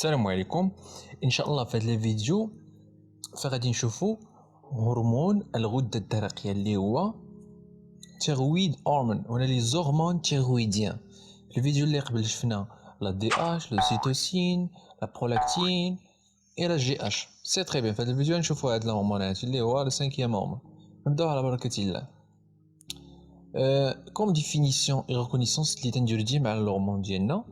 السلام عليكم. ان شاء الله في هذا الفيديو فغادي نشوفوا هرمون الغده الدرقيه اللي هو تيرويد هرمون ولا لي زورمون تيرويديان. في الفيديو اللي قبل شفنا لا دي اش، لو سيتوسين، لا برولاكتين اي لا جي اش. سي تري بيان. في هذا الفيديو نشوفوا هاد الهرمونات اللي هو السانكيام هرمون. نبداو على بركه الله. كوم ديفينيسيون اي ريكونيسونس اللي تندير ديما على الهرمون ديالنا،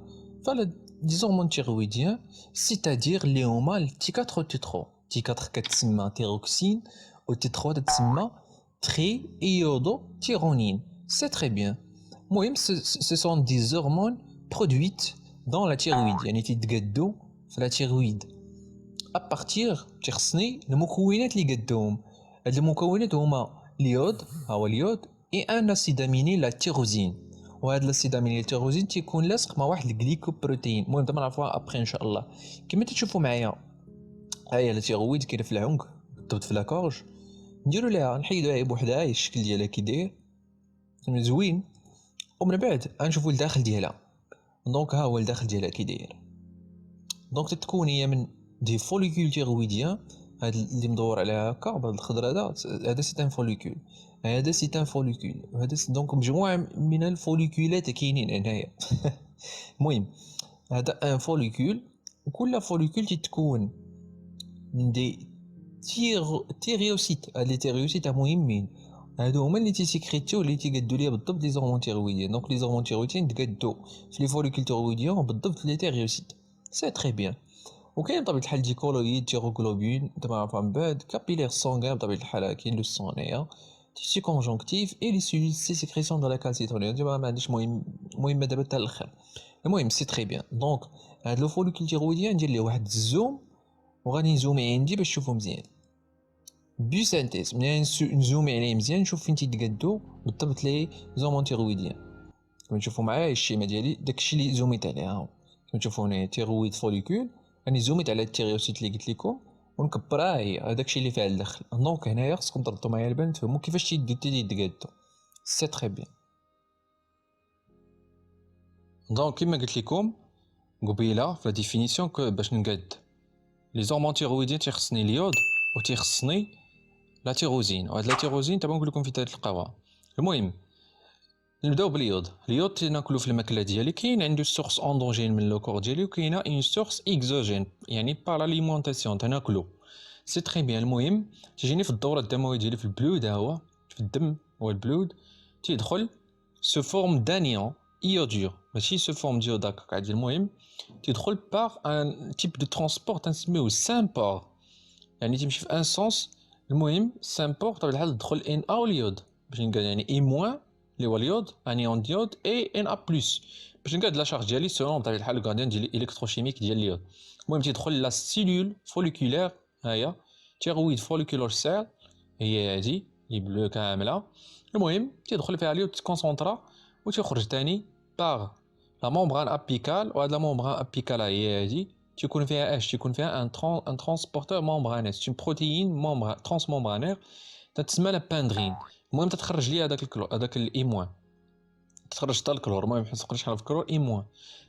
فلا دي زورمون تيرويديان سيتادير اللي هما تي 4 و تي 3. تي 4 كتسمى تيروكسين و تي 3 تتسمى تري ايودو تيرونين. سي تري بيان. المهم سو سون دي زورمون برودويت دون لا تيرويد، يعني تيتقادو في لا تيرويد ابارتير تيخصني المكونات اللي قدوهم. هاد المكونات هما اليود، ها هو اليود، اي ان اسيد اميني لا تيروزين. وهاد الاسيد اميني التيروزين تيكون لاصق مع واحد الجليكوبروتين. المهم دابا نعرفوها ابخي ان شاء الله. كما تشوفوا معايا هاهي لا تيرويد كاينه في العنق بالضبط في لاكورج. نديرو ليها نحيدوها بوحدها، هاي الشكل ديالها كي داير زوين، ومن بعد غنشوفوا الداخل ديالها. دونك ها هو الداخل ديالها كي داير. دونك تتكون هي من دي فوليكول تيرويديان. هاد اللي مدور عليها هكا بهاد الخضر هذا سي ان فوليكول. هذا سي ان فوليكول. هذا دونك مجموعه من الفوليكولات كاينين هنايا. المهم هذا ان فوليكول، وكل فوليكول تتكون من دي تيريوسيت. هاد لي تيريوسيت مهمين، هادو هما اللي تيسكريتيو اللي تيقادو ليا بالضبط لي زورمون تيرويديان. دونك لي زورمون تيرويديان تقادو في لي فوليكول تيرويديان بالضبط في لي تيريوسيت. سي تري بيان. وكاين بطبيعة الحال دي كولويد تيروغلوبين نتوما عارفها من بعد كابيلير سونغان. بطبيعة الحال كاين لو سون هنايا تيسي كونجونكتيف اي لي سيلول سي سيكريسيون دو لا كالسيتونين. دابا ما عنديش مهم دابا حتى الاخر. المهم سي تري بيان. دونك هاد لو فوليكول تيرويديان ندير ليه واحد الزوم، وغادي نزومي عندي باش تشوفو مزيان. بي سانتيز ملي نزومي عليه مزيان نشوف فين تيتقادو بالضبط لي زومون تيرويديان. كما تشوفوا معايا الشيما ديالي داكشي اللي زوميت عليه ها كما تشوفوا هنايا تيرويد فوليكول. راني زوميت على التيريوسيت اللي قلت لكم ونكبرها هي هذاكشي اللي فيها الدخل. دونك هنايا خصكم تردوا معايا البال تفهموا كيفاش تيتقادو. سي تري بيان. دونك كما قلت لكم قبيله في لا ديفينيسيون باش نقاد لي زورمون تيرويديان تيخصني اليود وتيخصني لا تيروزين. وهاد لا تيروزين تما نقول لكم فين تلقاوها. المهم نبداو باليود. اليود تناكلو في الماكله ديالي. كاين عنده سورس اندوجين من لو كور ديالي، وكاينه اون سورس اكزوجين يعني بار لاليمونطاسيون تناكلو. سي تري بيان. المهم تيجيني في الدوره الدمويه ديالي في البلود، ها هو في الدم هو البلود تيدخل سو فورم دانيون ايودور، ماشي سو فورم ديوداك قاعد. المهم تيدخل بار ان تيب دو ترونسبور تنسميوه سامبور، يعني تيمشي في ان سونس. المهم سامبور بطبيعه الحال تدخل ان او اليود باش نقال يعني اي موان اللي هو اليود، انيون ديود، اي ان ا بلس باش نقاد لا شارج ديالي سولون بطبيعه الحال الكارديان ديال الالكتروشيميك ديال اليود. المهم تيدخل لا سيلول فوليكولير، هاهي تيرويد فوليكولار سيل هي هادي لي بلو كامله. المهم تيدخل فيها اليود تكونسونطرا وتيخرج تاني باغ لا مومبران ابيكال. وهاد لا مومبران ابيكال هي هادي تيكون فيها تيكون فيها ان ترونسبورتور مومبرانيس، سي بروتيين مومبران ترانس مومبرانير تتسمى لا باندرين. المهم تتخرج لي هذاك الايموان، تخرج حتى الكلور. المهم حنا نقدرش نعرف الكلور ايموان.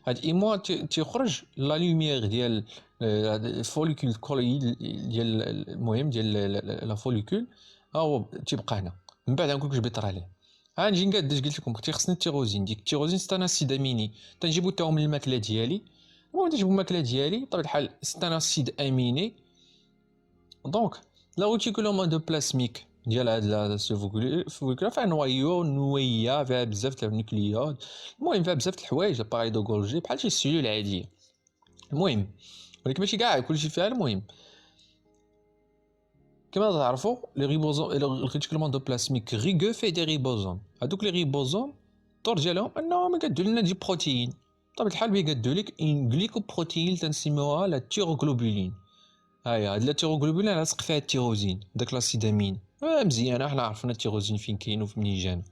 هاد ايموان تيخرج لا لوميير ديال الفوليكول كولويد ديال المهم ديال لا فوليكول، ها هو تيبقى هنا. من بعد نقول لك اش بيطرى عليه. نجي نقاد قلت لكم تيخصني التيروزين. ديك التيروزين سي ان اسيد اميني تنجيبو حتى من الماكله ديالي. المهم تنجيبو الماكله ديالي بطبيعه الحال سي ان اسيد اميني. دونك لا ريتيكولوم اندوبلاسميك ديال هاد الفوليكولا فيها نويه فيها بزاف د النيوكليود. المهم فيها بزاف د الحوايج باغي دو غولجي بحال شي سيلول عاديه. المهم ولكن ماشي كاع كلشي فيها. المهم كما تعرفوا لي ريبوزوم الريتيكولوم اندوبلاسميك ريغو في دي ريبوزوم. هذوك لي ريبوزوم الدور ديالهم انهم يقادوا لنا دي بروتين. بطبيعه الحال بيقادوا لك ان غليكوبروتين تنسميوها لا تيروغلوبولين. هاد لا تيروغلوبولين لاصق فيها التيروزين داك لاسيد امين. مزيان حنا عرفنا التيروزين فين كاين ومنين جانا.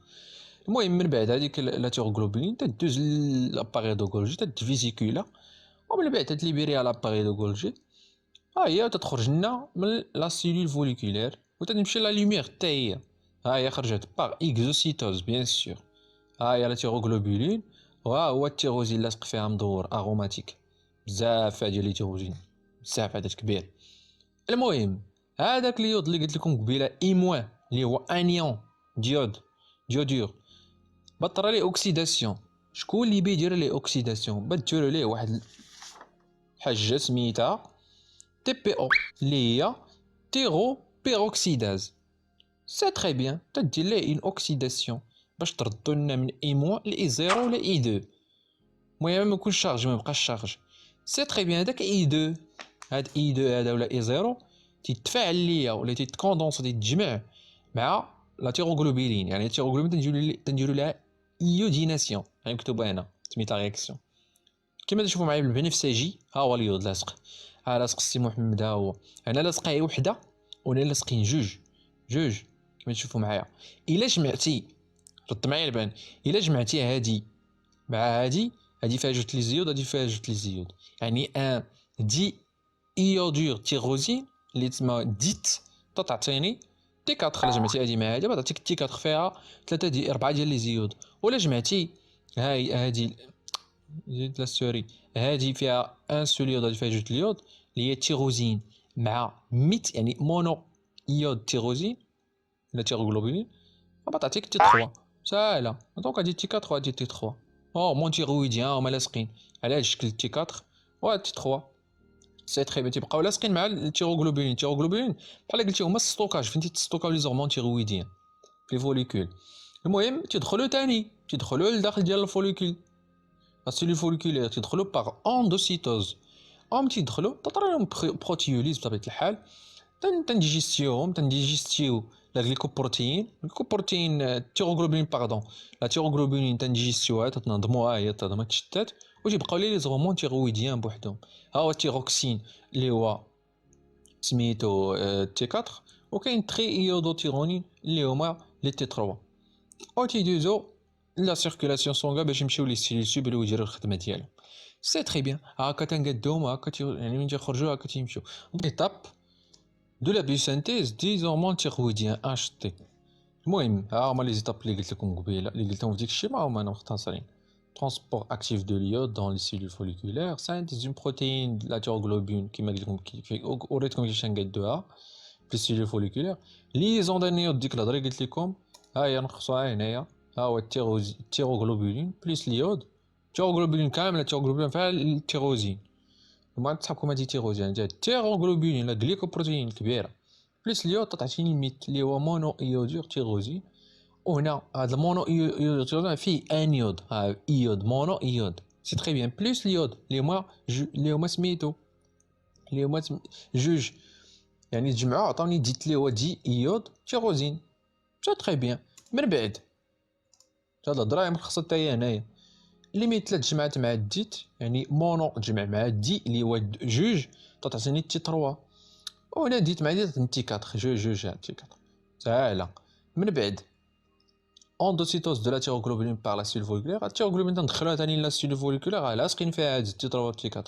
المهم من بعد هذيك لا تيروغلوبولين تدوز لاباري دو غولجي تدفيزيكولا، ومن بعد تليبيريها لاباري دو غولجي. هي تتخرج لنا من لا سيلول فوليكولير وتمشي لا لوميير حتى هي. هي خرجت باغ اكزوسيتوز بيان سور. هي لا تيروغلوبولين وها هو التيروزين لاصق فيها مدور اروماتيك بزاف ديال لي تيروجين، بزاف عدد كبير. المهم هذاك اليود اللي قلت لكم قبيله ايموان اللي هو انيون ديود ديودور بطر ليه اوكسيداسيون. شكون اللي بيدير ليه اوكسيداسيون؟ بديروا ليه واحد الحاجه سميتها تي بي او اللي هي تيرو بيروكسيداز. سي تري بيان تدير ليه اون اوكسيداسيون باش تردو لنا من اي موان لاي زيرو ولا اي دو. المهم ما يكونش شارج، ما يبقاش شارج. سي تري بيان هذاك اي دو، هاد اي دو هذا ولا اي زيرو تيتفاعل ليا ولا تيتكوندونس تيتجمع مع لا تيروغلوبولين. يعني التيروغلوبولين تنديرو لها ايوديناسيون، يعني مكتوبه هنا سميتها رياكسيون. كما تشوفوا معايا بالبنفسجي ها هو اليود لاصق، ها لاصق السي محمد، ها هو انا لاصقه هي وحده ولا لاصقين جوج جوج كما تشوفوا معايا. الا جمعتي رد معايا البان، الا جمعتي هادي مع هادي، هادي فيها جوج لي زيود، هادي فيها جوج لي زيود، يعني ان دي ايودور تيروزين اللي تسمى ديت تعطيني تي 4. الا جمعتي هادي مع هادي تعطيك تي 4 فيها 3 دي 4 ديال لي زيود. ولا جمعتي هاي هادي زيد لا سوري، هادي فيها ان سول يود، هادي فيها جوج اليود اللي هي تيروزين مع ميت يعني مونو يود تيروزين ولا تيروغلوبولين، تعطيك تي 3 ساهله. دونك هادي تي 4 وهادي تي 3 مون تيرويديان هما لاصقين على هاد الشكل تي 4 وهاد تي 3. سي تري بيان تيبقاو لاصقين مع التيروغلوبولين. التيروغلوبولين بحال قلتي هما الستوكاج، فهمتي تستوكاو لي زورمون تيرويديان في لي فوليكول. المهم تيدخلوا تاني تيدخلوا لداخل ديال الفوليكول، لا سيلول فوليكولير تيدخلوا باغ اندوسيتوز. تيدخلوا تطرا لهم بروتيوليز بطبيعه الحال، تنديجيستيو لا غليكوبروتين تيروغلوبولين باردون، لا تيروغلوبولين تنديجيستيوها تنظموها هي تنظم تشتات وتيبقاو لي زغمون تيرويديان بوحدهم. ها هو التيروكسين اللي هو سميتو تي 4، وكاين تري ايودوتيرونين اللي هما لي تي 3 او تيدوزو لا سيركولاسيون سونغا باش يمشيو لي سيلول سيبلو يديرو الخدمه ديالهم. سي تري بيان هاكا تنقادوهم هاكا يعني من تيخرجوا هاكا تيمشيو. ايتاب دو لا بيوسانتيز دي زورمون تيرويديان اش تي. المهم ها هما لي زيتاب اللي قلت لكم قبيله اللي قلتهم في ديك الشيء ما هما مختصرين. Transport actif de l'iode dans les cellules folliculaires, synthèse d'une protéine de la thyroglobine qui m'a dit وريتكم كيفاش نقادوها في السيلول فوليكولير. ليزون ديال النيود ديك الهضره قلت لكم ها هي نقصوها هنايا، ها هو التيروغلوبولين بليس اليود. التيروغلوبولين كامل التيروغلوبولين فيها التيروزين، وما تسحبكم هادي تيروزين هادي التيروغلوبولين لا غليكوبروتين الكبيره بليس اليود تعطيني الميت اللي هو مونو ايودور تيروزين. وهنا هذا المونو ايود فيه انيود، ها ايود مونو ايود سي تري بيان بليس اليود اللي هما سميتو اللي هما جوج، يعني تجمعوا عطاوني ديت لي هو دي ايود تيروزين. سي تري بيان. من بعد هاد الهضره ملخصه حتى هي هنايا ليميت 3 جمعات مع الديت، يعني مونو تجمع مع دي اللي هو جوج تعطيني تي 3، وهنا ديت مع ديت تي 4 جوج تي 4 ساهله. من بعد اندوسيتوز دو لا تيروغلوبولين باغ لا سيلول فوليكولير، التيروغلوبولين تندخلوها ثاني لا سيلول فوليكولير لاصقين فيها هاد تي 3 تي 4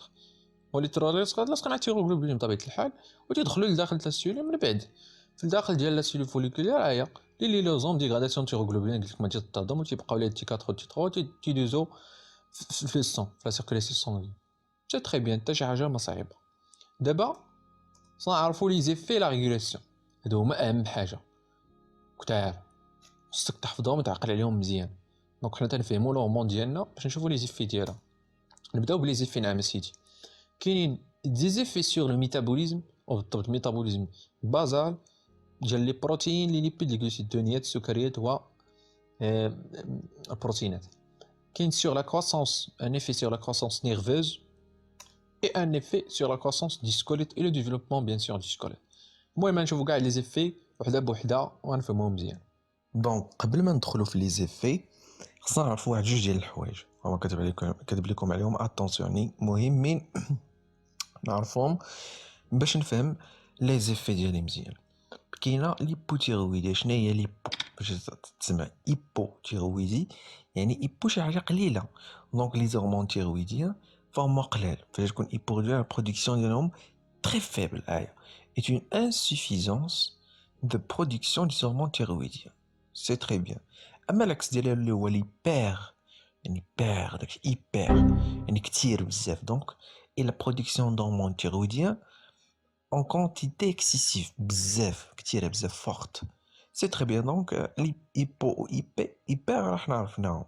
ولي لاصقين على التيروغلوبولين بطبيعه الحال وتيدخلوا لداخل تاع السيلول. من بعد في الداخل ديال لا سيلول فوليكولير هي لي لوزوم ديغراداسيون تيروغلوبولين قلت لكم تنتظم وتيبقاو لي تي 4 تي 3 تيدوزو في السون في لا سيركولاسيون سونغين. سي تري بيان حتى شي حاجه ما صعيبه. دابا صنعرفوا لي زيفي لا ريغولاسيون، هادو هما اهم حاجه كتار خصك تحفظهم وتعقل عليهم مزيان. دونك حنا تنفهموا لومون ديالنا باش نشوفوا لي زيفي ديالها. نبداو بلي زيفي. نعم سيدي كاينين دي زيفي سور لو ميتابوليزم او بالضبط ميتابوليزم بازال ديال لي بروتين لي ليبيد لي غلوسيد الدهنيات السكريات و البروتينات. كاين سور لا كروسونس ان افي سور لا كروسونس نيرفوز اي ان افي سور لا كروسونس دي سكوليت اي لو ديفلوبمون بيان سور دي سكوليت. المهم نشوفوا كاع لي زيفي وحده بوحده ونفهموهم مزيان. دونك قبل ما ندخلوا في لي زيفي خصنا نعرفوا واحد جوج ديال الحوايج هما كاتب لكم عليهم اتونسيوني مهمين نعرفهم باش نفهم لي زيفي ديالي مزيان. كاينه ليبوتيرويديا. شنو هي ليبو؟ باش تسمع ايبوتيرويدي يعني ايبو شي حاجه قليله، دونك لي زورمون تيرويديان فهم قلال فاش تكون ايبو لا برودكسيون ديالهم très faible est une insuffisance de production des hormones thyroïdiennes. C'est très bien. اما العكس ديالها اللي هو ليبر، يعني بير داك ايبر يعني كثير بزاف، دونك et la production d'hormones thyroïdiennes en quantité excessive, بزاف كتيرة بزاف forte. C'est très bien donc hyper راح نعرفناهم.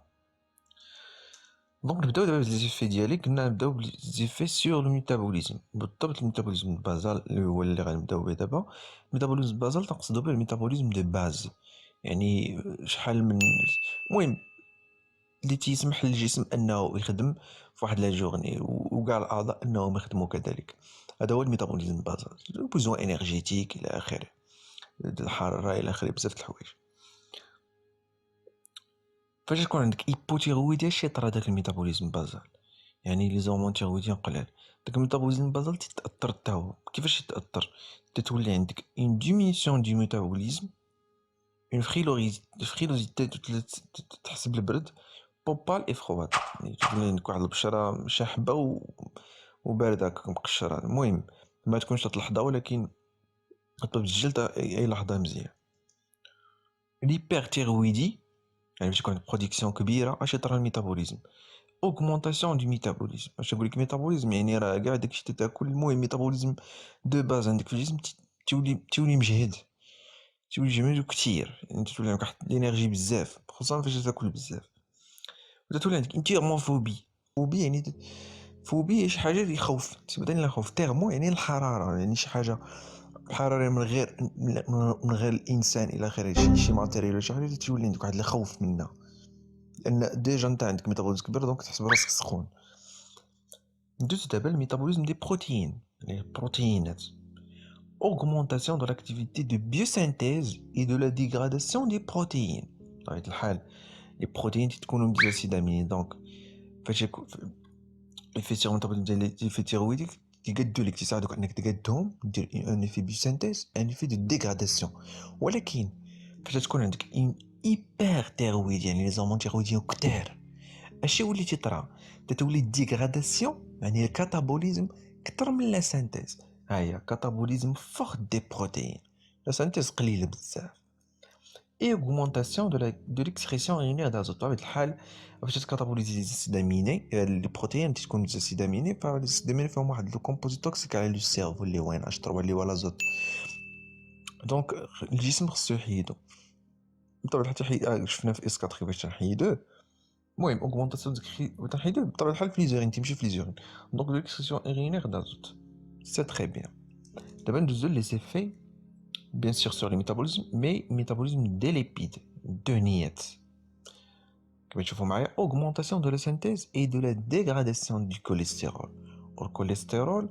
دونك نبداو دابا بلي زيفي ديالي كنا نبداو بلي زيفي سور لو ميتابوليزم بالضبط الميتابوليزم البازال اللي هو اللي غنبداو به دابا الميتابوليزم البازال تنقصدو به الميتابوليزم دو باز يعني شحال من المهم اللي تيسمح للجسم انه يخدم في واحد لا جورني وكاع الاعضاء انهم يخدموا كذلك هذا هو الميتابوليزم البازال بوزون انرجيتيك الى اخره الحراره الى اخره بزاف د الحوايج فاش تكون عندك ايبوتيرويديا شي طرا داك الميتابوليزم بازال يعني لي زورمون تيرويديان قلال داك الميتابوليزم بازال تتاثر حتى هو كيفاش يتاثر تتولي عندك اون ديمينيسيون دو ميتابوليزم اون فريلوزيتي تحس بالبرد بوبال افخوات يعني تولي عندك واحد البشره شاحبه وبارده هكا مقشره المهم ما تكونش تلحظه ولكن تطلب الجلد اي لحظه مزيان ليبرتيرويدي يعني باش يكون برودكسيون كبيره اش يطرا الميتابوليزم اوغمونطاسيون دو ميتابوليزم باش نقول لك ميتابوليزم يعني راه كاع داكشي تاكل المهم ميتابوليزم دو باز عندك في الجسم تولي مجهد كثير يعني تولي عندك واحد الانرجي بزاف خصوصا فاش تاكل بزاف ولا تولي عندك انتيرموفوبي فوبي يعني فوبي شي حاجه اللي يخوف تبدا لي خوف تيرمو يعني الحراره يعني شي حاجه الحراره من غير الانسان الى اخره شي ماتيريال شي حاجه تولي عندك واحد الخوف منها لان ديجا انت عندك ميتابوليزم كبير دونك تحس براسك سخون ندوز دابا الميتابوليزم دي بروتيين يعني البروتينات augmentation de l'activité de biosynthèse et de la dégradation des protéines بطبيعة الحال les protéines تكونوا des aminés donc فاش يكون l'effet sur الميتابوليزم ديال l'effet thyroïdique تيقادو لك تساعدوك انك تقادهم دير ان effet biosynthèse ان effet de dégradation ولكن فاش تكون عندك ان hyper thyroïde يعني لي زورمون تيرويديان كتار اش يولي تيطرا تتولي ديغراداسيون يعني الكاتابوليزم كتر من لا سانتيز هيا كاتابوليزم فوق دي بروتين لا سانتيز قليله بزاف اي اوغمونطاسيون دو ليكسكريسيون رينير دازوت بطبيعه الحال فاش تكاتابوليزي لي اميني لي بروتين تكون زيد اميني فالزيد اميني فيهم واحد لو كومبوزيت توكسيك على لو سيرفو اللي وين H3 اللي هو لازوت دونك الجسم خصو يحيدو بطبيعه الحال شفنا في اس 4 كيفاش تنحيدوه المهم اوغمونطاسيون تنحيدوه بطبيعه الحال في ليزورين تمشي في ليزورين دونك دو ليكسكريسيون رينير دازوت سي تري بيان دابا ندوزو لي زيفي bien sûr sur le métabolisme mais métabolisme des lipides دهنيات كما تشوفوا معايا augmentation de la synthèse et de la dégradation du cholestérol والكوليسترول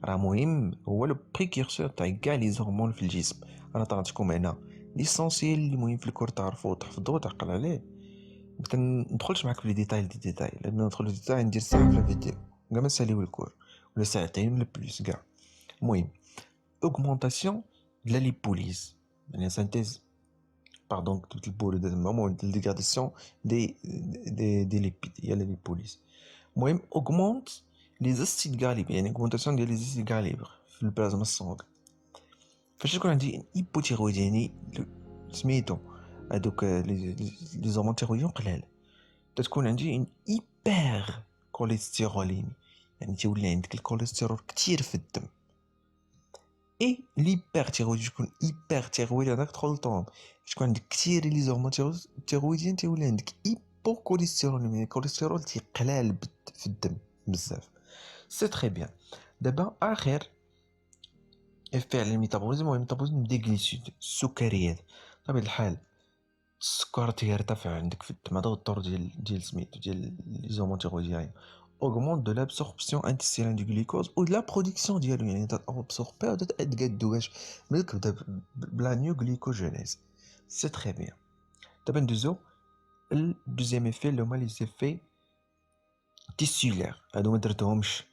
راه مهم هو لو بريكورسور تاع كاع لي هرمون في الجسم انا طراتكم هنا ليسونسيال اللي مهم في الكور تعرفوه وتحفظوه وتعقل عليه ما ندخلش معاك في لي ديتاي لان ندخل في الديتاي ندير ساعه في الفيديو كاع ما نساليو الكور ولا ساعتين ولا بلوس كاع المهم augmentation de la lipolyse يعني synthèse pardon toute le bol de moment de dégradation des lipides il y a la lipolyse المهم augmente les acides gras libres يعني augmentation ديال les acides gras libres في البلازما الصغير فاش يكون عندي هيبوتيرويد يعني سميتو هذوك لي زورمون تيرويديان قلال تكون عندي ان هيبر كوليستروليمي يعني تولي عندك الكوليسترول كتير في الدم اي ليبرتيرويد يكون هيبرتيرويد هذاك تدخل للطوم تكون عندك كثير لي زورمون تيرويديان تولي عندك هيبوكوليسترول يعني الكوليسترول تيقلال في الدم بزاف سي تري بيان دابا اخر افي على الميتابوليزم هو الميتابوليزم دي غليسيد السكريات بطبيعه الحال السكر تيرتفع عندك في الدم هذا هو الدور ديال سميتو ديال لي زورمون تيرويديان augmente de l'absorption intestinale du glucose ou de la production ديالو يعني تابسوربي ولا تقادو باش ملي تبدا بلا نيو غليكوجينيز سي تري بيان دابا ندوزو الدوزيام ايفي اللي هما لي زيفي تيسيلير هادو ما درتهمش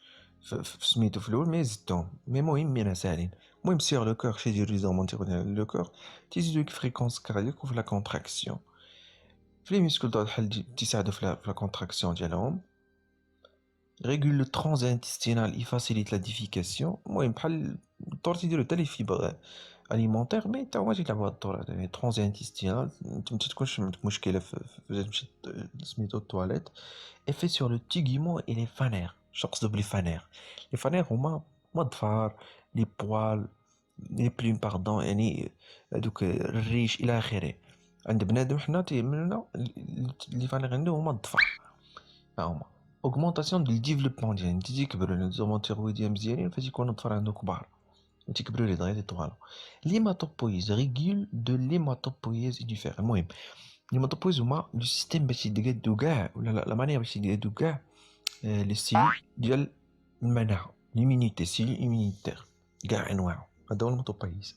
في سميتو في الاول مي زدتهم مي مهم مينا ساهلين المهم سيغ لو كور شي ديال لي زورمون تيرويديان لو كور تيزيدو فريكونس كاردياك وفي لا كونتراكسيون في لي ميسكل دو الحل تيساعدو في لا كونتراكسيون ديالهم régule le transit intestinal il facilite la défécation المهم بحال الدور تيديرو حتى لي فيبر اليمونتير مي حتى هما تيلعبوا هاد الدور هذا يعني ترونزي انتستينال انت ما تكونش عندك مشكله في تمشي سميتو التواليت effet sur le tégument et les phanères شنقصدو بلي فانير لي فانير هما الظفار لي بوال لي بلوم باردون يعني هادوك الريش الى اخره عند بنادم حنا تيعملنا لي فانير عنده هما الظفار ها هما اوغمونطاسيون دو ديفلوبمون ديالهم تيكبروا لي زومونتيرويديا مزيانين فاش يكونوا الظفار عنده كبار وتيكبروا لي دغيا طوالو ليماتوبويز ريغول دو ليماتوبويز ديفير المهم ليماتوبويز هما لو سيستيم باش يتقادو كاع ولا لا مانيير باش يتقادو كاع لي ستيل ديال المناعه ليمينيتي سيلي ايمينيتير كاع انواعه هذا هو الماتوبويز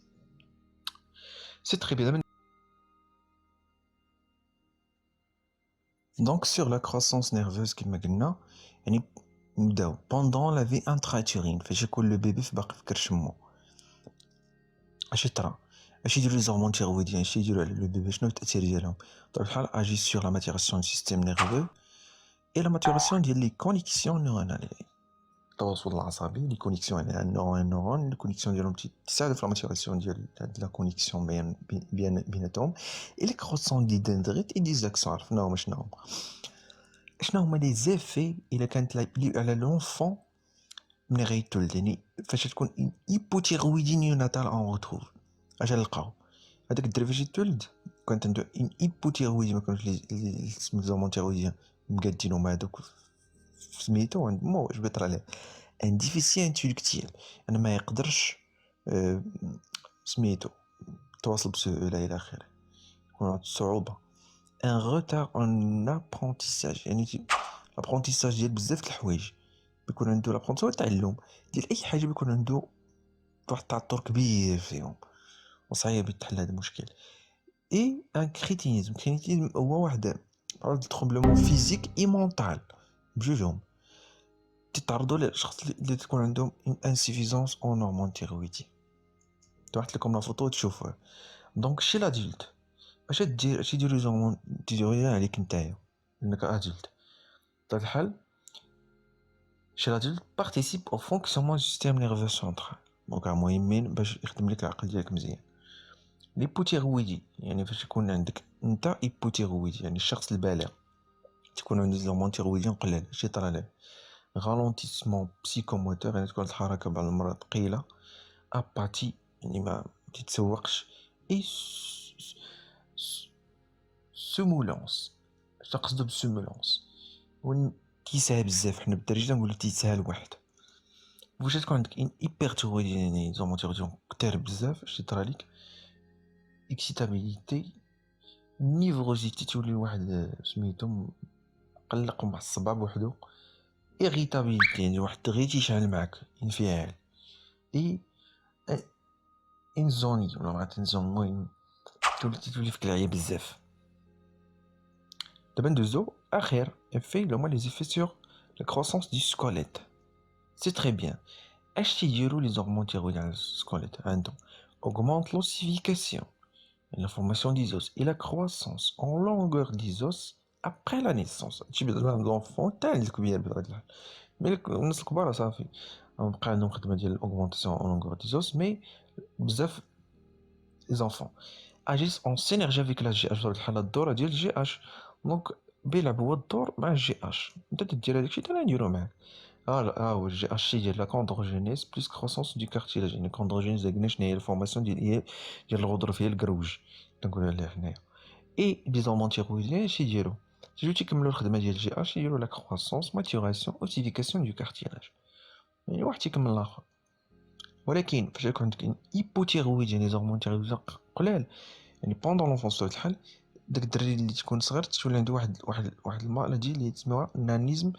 سي تري بيان دونك سور لا كروسونس نيرفوز كيما قلنا يعني نبداو بوندون لا في انتراتورين فاش يكون لو بيبي باقي في كرش مو اش يطرا اش يديروا لي زورمون تيرويديان اش يديروا على لو بيبي شنو التاثير ديالهم بطبيعه الحال اجي سور لا ماتيراسيون دو سيستيم نيرفو اي لا ماتيراسيون ديال لي كونيكسيون نيورونال التواصل العصبي لي كونيكسيون يعني نورون لي كونيكسيون ديالهم تساعد في لا ماتيراسيون ديال لا كونيكسيون بيناتهم اي لي كروسون دي دندريت اي دي زاكسون عرفناهم شنو هما لي زيفي الا كانت على لونفون من غيتولد يعني فاش تكون ايبوتيرويدي نيوناتال اون روتروف اش نلقاو هذاك الدري فاش يتولد كانت عنده ايبوتيرويدي ما كانوش لي زومون تيرويديان مقادين هما هذوك سميتو عند مو واش بيطرى عليه ان ديفيسي انتيليكتيل انا ما يقدرش سميتو تواصل بسهوله الى اخره يكون عنده صعوبه ان روتار اون ابرونتيساج يعني لابرونتيساج ديال بزاف د الحوايج بيكون عنده لابرونتيساج والتعلم ديال اي حاجه بيكون عنده واحد التعثر كبير فيهم وصعيب يتحل هذا المشكل اي ان كريتينيزم هو واحد ترومبلمون فيزيك اي مونطال بجوجهم تتعرضوا للشخص اللي تكون عندهم انسيفيزونس اون هرمون تيرويدي تحط لكم لا فوتو تشوفوها دونك شي لادولت اش دير اش يديروا زومون تيرويديان عليك نتايا انك ادولت بطبيعه الحال chez l'adulte participe au fonctionnement du système nerveux central دونك مهمين باش يخدم لك العقل ديالك مزيان ليبوتيرويدي يعني فاش يكون عندك انت ايبوتيرويدي يعني الشخص البالغ تكون عنده زومون تيرويديان قلال اش يطرى له غالونتيسمون بسيكوموتور يعني تكون الحركه بعض المرات ثقيله اباتي يعني ما تتسوقش اي سومولونس اش تقصدو بالسومولونس تيسهل بزاف حنا بالدارجه نقولو تيسهل واحد واش تكون عندك ان ايبرتيرويدي يعني زومون تيرويديان كتير بزاف اش يطرى ليك اكسيتابيليتي نيفروزيتي تولي واحد سميتو مقلق ومعصب بوحدو ايريتابيليتي يعني واحد غير تيشعل معاك انفعال اي انزوني ولا ما تنزون المهم تولي فيك العيا بزاف دابا ندوزو اخر افي اللي هما لي زيفي سور لا كروسونس دي سكوليت سي تري بيان اش تيديروا لي زورمون تيرويديان على السكوليت عندهم augmente l'ossification la formation des os et la croissance en longueur des os après la naissance تجي بزاف لونفون تاع الكبير بطبيعه الحال مي الناس الكبار صافي بقى عندهم خدمه ديال الاوغمونطاسيون اون لونغور دي زوس مي بزاف لي زونفون اجيس اون سينيرجي افيك لا جي اش بطبيعه الحال الدوره ديال الجي اش دونك بيلعب هو الدور مع الجي اش انت تدير هذاكشي حتى نديرو معاك هو الجي اش ديال لا كوندروجينيز بلس كروسونس دو كارتيلاج يعني كوندروجينيز قلنا شنو هي الفورماسيون ديال الغضروف هي الكروج كنقولوا عليها حنايا اي دي زورمون تيرويديان اش يديروا تيجيو تيكملوا الخدمه ديال الجي اش يديروا لا كروسونس ماتوراسيون اوسيفيكاسيون دو كارتيلاج يعني واحد تيكمل الاخر ولكن فاش يكون عندك ايبوتيرويد يعني زورمون تيرويديان قلال يعني بوندون لونفونس بطبيعه الحال داك الدري اللي تكون صغير تولي عنده واحد المالادي اللي تسموها نانيزم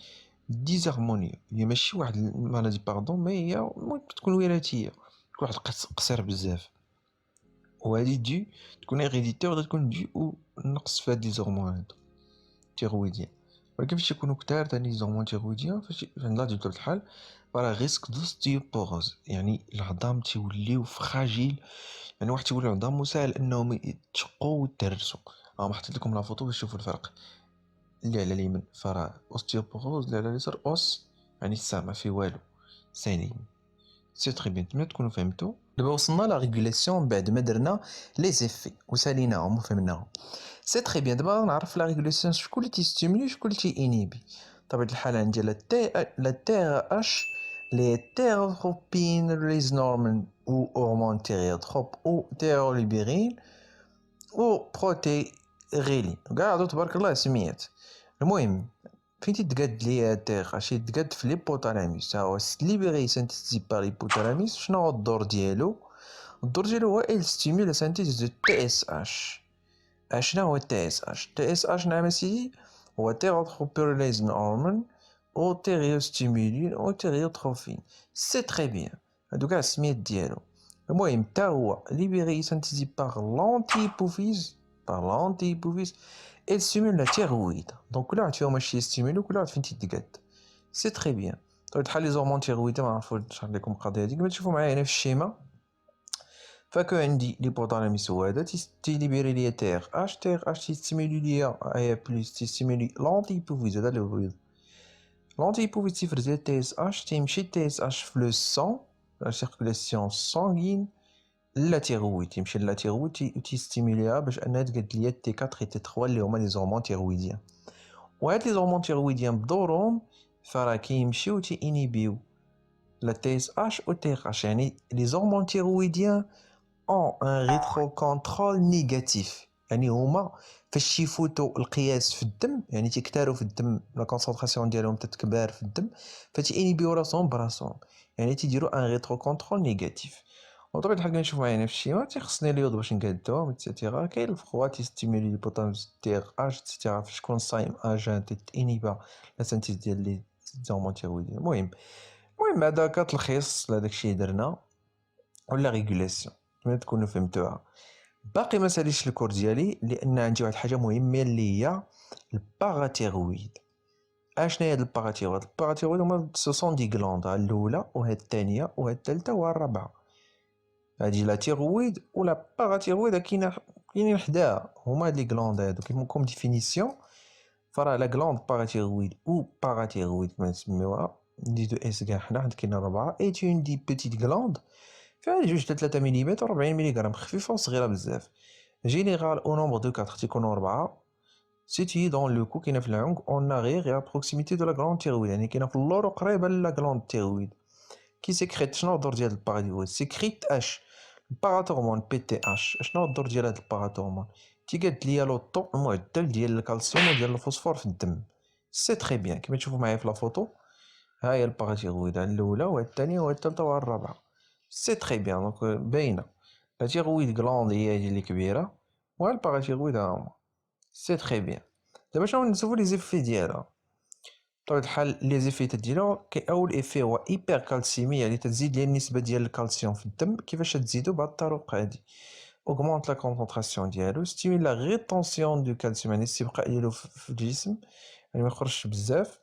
ديزارموني هي ماشي واحد المالادي باردون مي هي تكون وراثيه واحد قصير بزاف وهذه دي تكون هيريديتير ولا تكون دي او نقص في هاد لي زورمون هادو تيرويديان ولكن فاش يكونوا كثار ثاني زورمون تيرويديان فاش عند لا بطبيعه الحال راه ريسك دوستيوبوروز يعني العظام تيوليو فراجيل يعني واحد تيولي العظام مسهل انهم يتشقوا ويتهرسوا حطيت لكم لا فوتو باش تشوفوا الفرق اللي على اليمين فراه اوستيوبوروز اللي على اليسار اوس يعني السامع في والو سليم سي تري بيان تما تكونوا فهمتوا دابا وصلنا لا ريغولاسيون بعد ما درنا لي زيفي وساليناهم وفهمناهم سي تري بيان دابا نعرف لا ريغولاسيون شكون اللي تيستيمولي شكون اللي تيانيبي بطبيعة الحال عندي لا تي اش لي تيروتروبين ريز نورمال او هرمون تيريوتروب او تيروليبيرين او بروتيغيلين كاع هادو تبارك الله سميات. المهم فين تتقاد ليا تيغ اش يتقاد في ليبوتالاميس، ها هو ليبيري سانتيزي بار ليبوتالاميس. شنو هو الدور ديالو؟ الدور ديالو هو il stimule la synthèse de TSH. شنو هو TSH؟ TSH نعم اسيدي هو thyrotropic hormone او تيريوستيمولين او تيريوتروفين. سي تري بيان، هادو كاع السميات ديالو. المهم تا هو ليبيري سانتيزي بار لانتي-hypophyse et stimule la thyroïde. Donc كل واحد فيهم اش يستيمولو كل واحد فين تيتقاد. سي تري بيان. طيب بحال لي زورمون تيرويد ما نعرفو نشرح لكم القضيه هاديك، كما تشوفوا معايا هنا في الشيما. فكو عندي ليبوتالاميس هو هذا تيليبيري ليا تي ار اش تيستيمولي ليا اي بلس تيستيمولي لانتي-hypophyse. هذا اللي هو لانتي-hypophyse تيفرز ليا تي اس اش، تيمشي تي اس اش في لو سون لا سيركولاسيون سانغين لا تيرويد، تيمشي لا تيرويد تيستيموليها باش انها تقاد ليا تي 4 و تي 3 اللي هما لي زورمون تيرويديان. وهاد لي زورمون تيرويديان بدورهم فراه كيمشيو تي انيبيو لا تي اس اش و تي اش. يعني لي زورمون تيرويديان اون ان ريتروكونترول نيجاتيف، يعني هما فاش يفوتوا القياس في الدم يعني تيكتاروا في الدم لا كونسونطراسيون ديالهم تتكبر في الدم فتينيبيو راسهم براسهم، يعني تيديروا ان ريتروكونترول نيجاتيف. وطبيعة الحال كنشوف معايا في الشيما تيخصني اليود باش نقادوهم اكسيتيرا. كاين الفخوا تيستيمولي البوتامينز تيغ اش اكسيتيرا فاش تكون صايم اجان تينيبا لا سانتيز ديال لي زورمون تيرويديين. المهم هذا كتلخيص لهداك الشيء درنا ولا ريغولاسيون كما تكونوا فهمتوها. باقي ما ساليش الكور ديالي لان عندي واحد الحاجه مهمه اللي هي الباغاتيرويد. اشنا هي الباغاتيرويد؟ الباغاتيرويد هما سو دي غلاند، الاولى وهاد الثانيه وهاد الثالثه وهاد الرابعه. هادي لا تيرويد ولا باغاتيرويد كاينين حداها، هما هاد لي غلاند هادو كيما ديفينيسيون. فراه لا غلاند باغاتيرويد او باغاتيرويد كما نسميوها دي دو اس كاع حنا حيت كاينه ربعه ايت اون دي بيتيت غلاند فيها 2 حتى 3 ملم 40 ملغ، خفيفه وصغيره بزاف. جينيرال او نومبر دو 4 تيكونوا 4 سيتي دون لو كو، كاينه في العنق اون اريير ا بروكسيميتي دو لا غلاند تيرويد، يعني كاينه في اللور قريبه لا غلاند تيرويد. كي سيكريت شنو الدور ديال الباغاتيرويد؟ سيكريت اش الباغاتورمون بي تي اش. شنو الدور ديال هاد الباغاتورمون؟ تيقاد ليا لو طو المعدل ديال الكالسيوم وديال الفوسفور في الدم. سي تري بيان كما تشوفوا معايا في لا فوتو. ها هي الباغاتيرويد الاولى وهاد الثانيه وهاد الثالثه وهاد الرابعه. سي تري بيان دونك باينه لا تيرويد غلاند هي هادي اللي كبيره وها الباغاتيرويد ها هما. سي تري بيان. دابا شنو نشوفوا لي زيفي ديالها؟ بطبيعة الحال لي زيفيت ديالو اول ايفي هو ايبر كالسيمي، يعني تزيد ليه النسبه ديال الكالسيوم في الدم. كيفاش تزيدو؟ بهاد الطرق هادي. augmente la concentration ديالو، stimule la rétention du calcium يعني الاستبقاء ديالو في الجسم يعني ما يخرجش بزاف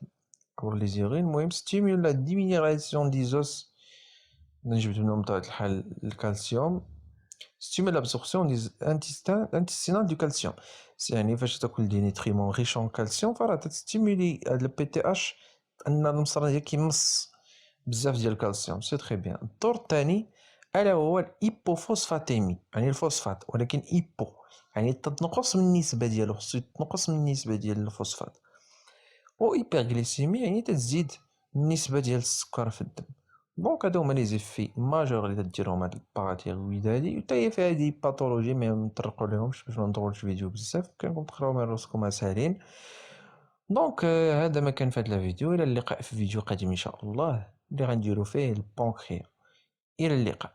عبر لي زيغين. المهم stimule la diminution des os، نجبد منهم بطبيعة الحال الكالسيوم. stimule l'absorption des intestinales du calcium، يعني فاش تاكل دي نيتريمون ريش ان كالسيوم فراه تستيمولي هاد البي تي اش ان المصران ديالك كيمص بزاف ديال الكالسيوم. سي تري بيان. الدور الثاني الا هو الايبوفوسفاتيمي، يعني الفوسفات ولكن ايبو يعني تنقص من النسبه ديالو، خصو تنقص من النسبه ديال الفوسفات. و هيبرغليسيمي يعني تزيد النسبه ديال السكر في الدم. دونك هادو هما لي زيفي ماجور اللي تديرهم هاد الباغاتيرويد هادي، حتى هي فيها دي باثولوجي ما نطرقوا لهمش باش ما نطولش الفيديو بزاف، كنكم تقراو من راسكم ساهلين. دونك هذا ما كان في هذا الفيديو. الى اللقاء في فيديو قادم ان شاء الله اللي غنديرو فيه البنكرياس. الى اللقاء.